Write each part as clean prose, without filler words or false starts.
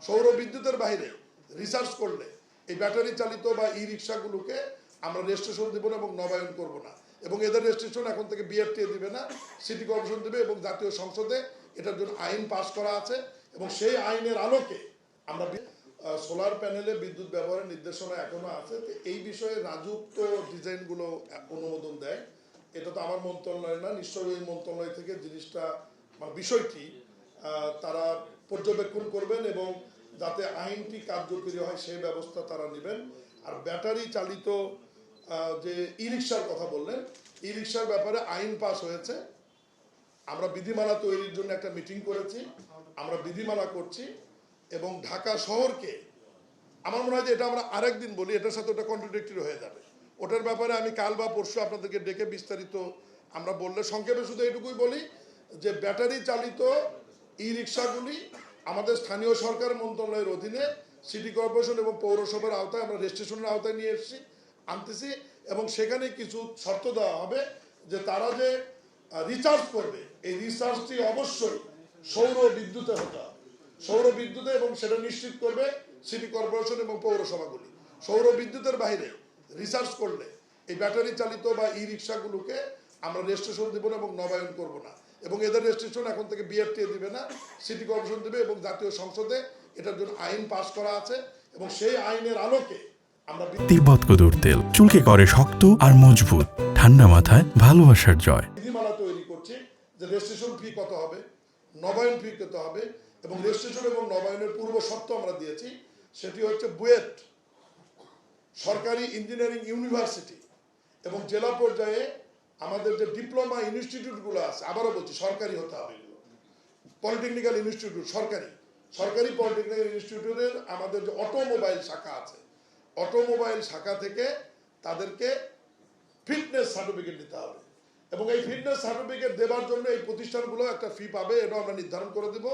সৌর বিদ্যুতের বাইরে রিসার্চ করলে এই ব্যাটারি চালিত বা ই রিক্সাগুলোকে আমরা রেজিস্ট্রেশন দেব না এবং নবায়ন করব না, এবং এদের রেজিস্ট্রেশন এখন থেকে বিআরটিএ দিবে না, সিটি কর্পোরেশন দেবে, এবং জাতীয় সংসদে এটার জন্য আইন পাস করা আছে, এবং সেই আইনের আলোকে আমরা সোলার প্যানেলে বিদ্যুৎ ব্যবহারের নির্দেশনা এখনো আছে। এই বিষয়ে রাজুক তো ডিজাইনগুলো অনুমোদন দেয়, এটা তো আমার মন্ত্রণালয় না, নিশ্চয়ই ওই মন্ত্রণালয় থেকে জিনিসটা বিষয়টি তারা পর্যবেক্ষণ করবেন এবং যাতে আইনটি কার্যকরী হয় সেই ব্যবস্থা তারা নেবেন। আর ব্যাটারি চালিত যে ই রিক্সার কথা বললেন, ই রিক্সার ব্যাপারে আইন পাস হয়েছে, আমরা বিধিমালা তৈরির জন্য একটা মিটিং করেছি, আমরা বিধিমালা করছি, এবং ঢাকা শহরকে আমার মনে হয় যে এটা আমরা আরেকদিন বলি, এটার সাথে ওটা কন্ট্রাডিক্টরি হয়ে যাবে, ওটার ব্যাপারে আমি কাল বা পরশু আপনাদেরকে ডেকে বিস্তারিত আমরা বললে, সংক্ষেপে শুধু এটুকুই বলি যে ব্যাটারি চালিত ই রিক্সাগুলি আমাদের স্থানীয় সরকার মন্ত্রণালয়ের অধীনে সিটি কর্পোরেশন এবং পৌরসভার আওতায় আমরা রেজিস্ট্রেশনের আওতায় নিয়ে আনতেছি, এবং সেখানে কিছু শর্ত দেওয়া হবে যে তারা যে রিচার্জ করবে এই রিচার্জটি অবশ্যই সৌর বিদ্যুতে হতে হবে, সৌর বিদ্যুতে, এবং সেটা নিশ্চিত করবে সিটি কর্পোরেশন এবং পৌরসভাগুলি। সৌর বিদ্যুতের বাইরে রিসার্চ করলে এই ব্যাটারি চালিত বা ই রিক্সাগুলোকে আমরা রেজিস্ট্রেশন দেব না এবং নবায়ন করব না, এবং এদের রেজিস্ট্রেশন এখন থেকে বিআরটিএ দিবে না, সিটি কর্পোরেশন দেবে, এবং জাতীয় সংসদে এটার জন্য আইন পাস করা আছে, এবং সেই আইনের আলোকে আমরা তিব্বত কদুর তেল চুলকে করে শক্ত আর মজবুত, ঠান্ডা মাথায় ভালোবাসার জয়। বিধিমালা তৈরি করছি যে রেজিস্ট্রেশন ফি কত হবে, নবায়ন ফি কত হবে, এবং রেজিস্ট্রেশন এবং নবায়নের পূর্ব শর্ত আমরা দিয়েছি, সেটি হচ্ছে বুয়েট সরকারি ইঞ্জিনিয়ারিং ইউনিভার্সিটি এবং জেলা পর্যায়ে আমাদের যে ডিপ্লোমা ইনস্টিটিউটগুলো আছে, আবারও বলছি সরকারি হতে হবে, এগুলো পলিটেকনিক্যাল ইনস্টিটিউট, সরকারি পলিটেকনিক্যাল ইনস্টিটিউটের আমাদের যে অটোমোবাইল শাখা আছে, অটোমোবাইল শাখা থেকে তাদেরকে ফিটনেস সার্টিফিকেট দিতে হবে, এবং এই ফিটনেস সার্টিফিকেট দেওয়ার জন্য এই প্রতিষ্ঠানগুলো একটা ফি পাবে, এটা আমরা নির্ধারণ করে দেব,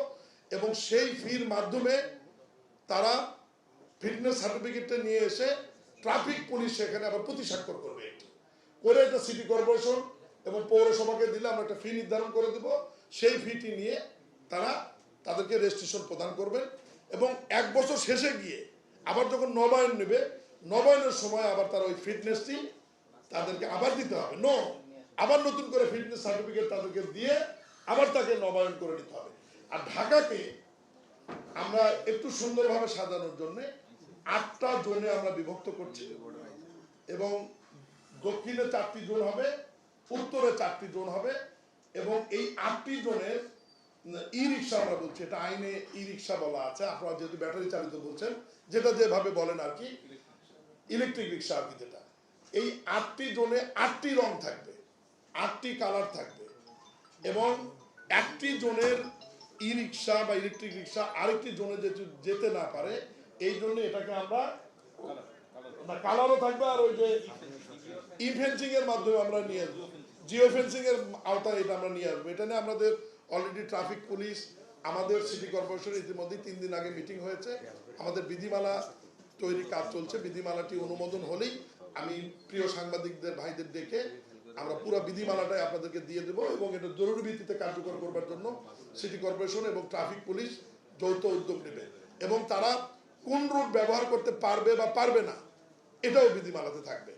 এবং সেই ফির মাধ্যমে তারা ফিটনেস সার্টিফিকেটটা নিয়ে এসে ট্রাফিক পুলিশ সেখানে আবার প্রতি স্বাক্ষর করবে, এটি করে এটা সিটি কর্পোরেশন এবং পৌরসভাকে দিলে আমরা একটা ফি নির্ধারণ করে দেব, সেই ফিটি নিয়ে তারা তাদেরকে রেজিস্ট্রেশন প্রদান করবেন, এবং 1 বছর শেষে গিয়ে আবার যখন নবায়ন নেবে, নবায়নের সময় আবার তারা ওই ফিটনেসটি তাদেরকে আবার দিতে হবে, আবার নতুন করে ফিটনেস সার্টিফিকেট তাদেরকে দিয়ে আবার তাকে নবায়ন করে নিতে হবে। আর ঢাকাকে আমরা একটু সুন্দরভাবে সাজানোর জন্য 8টা জোনে আমরা বিভক্ত করছি, এবং দক্ষিণে 4টি জোন হবে, উত্তরে 4টি জোন হবে, এবং এই 8টি জোনের ই রিক্সা আমরা বলছি, এটা আইনে ই রিক্সা বলা আছে, আপনারা যেহেতু ব্যাটারি চালিত বলছেন, যেটা যেভাবে বলেন আর কি, ইলেকট্রিক রিক্সা আর কি, যেটা এই 8টি জোনে 8টি রং থাকবে, 8টি কালার থাকবে, এবং একটি জোনের ই রিক্সা বা ইলেকট্রিক রিক্সা আরেকটি জোনে যেতে না পারে, এই জন্য এটাকে আমরা কালারও থাকবে, আর ওই যে ই ফেন্সিং এর মাধ্যমে আমরা নিয়ে আসবো, জিও ফেন্সিং এর আওতায় এটা আমরা নিয়ে আসবো। এটা নিয়ে আমাদের অলরেডি ট্রাফিক পুলিশ, আমাদের সিটি কর্পোরেশন ইতিমধ্যে 3 দিন আগে মিটিং হয়েছে, আমাদের বিধিমালা তৈরি কাজ চলছে, বিধিমালাটি অনুমোদন হলেই আমি প্রিয় সাংবাদিকদের ভাইদের ডেকে আমরা পুরো বিধিমালাটাই আপনাদেরকে দিয়ে দেবো, এবং এটা জরুরি ভিত্তিতে কার্যকর করবার জন্য সিটি কর্পোরেশন এবং ট্রাফিক পুলিশ যৌথ উদ্যোগ নেবে, এবং তারা কোন রুট ব্যবহার করতে পারবে বা পারবে না এটাও বিধিমালাতে থাকবে,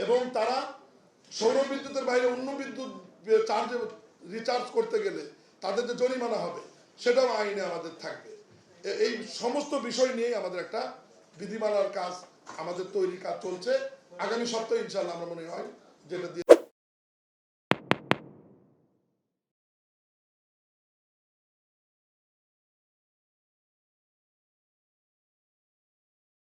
এবং তারা সৌর বিদ্যুতের বাইরে অন্য বিদ্যুৎ চার্জে রিচার্জ করতে গেলে তাদের যে জরিমানা হবে সেটাও আইনে আমাদের থাকবে। এই সমস্ত বিষয় নিয়েই আমাদের একটা বিধিমালার কাজ, আমাদের তৈরির কাজ চলছে, আগামী সপ্তাহে ইনশাআল্লাহ আমরা মনে হয় যেটা দিয়ে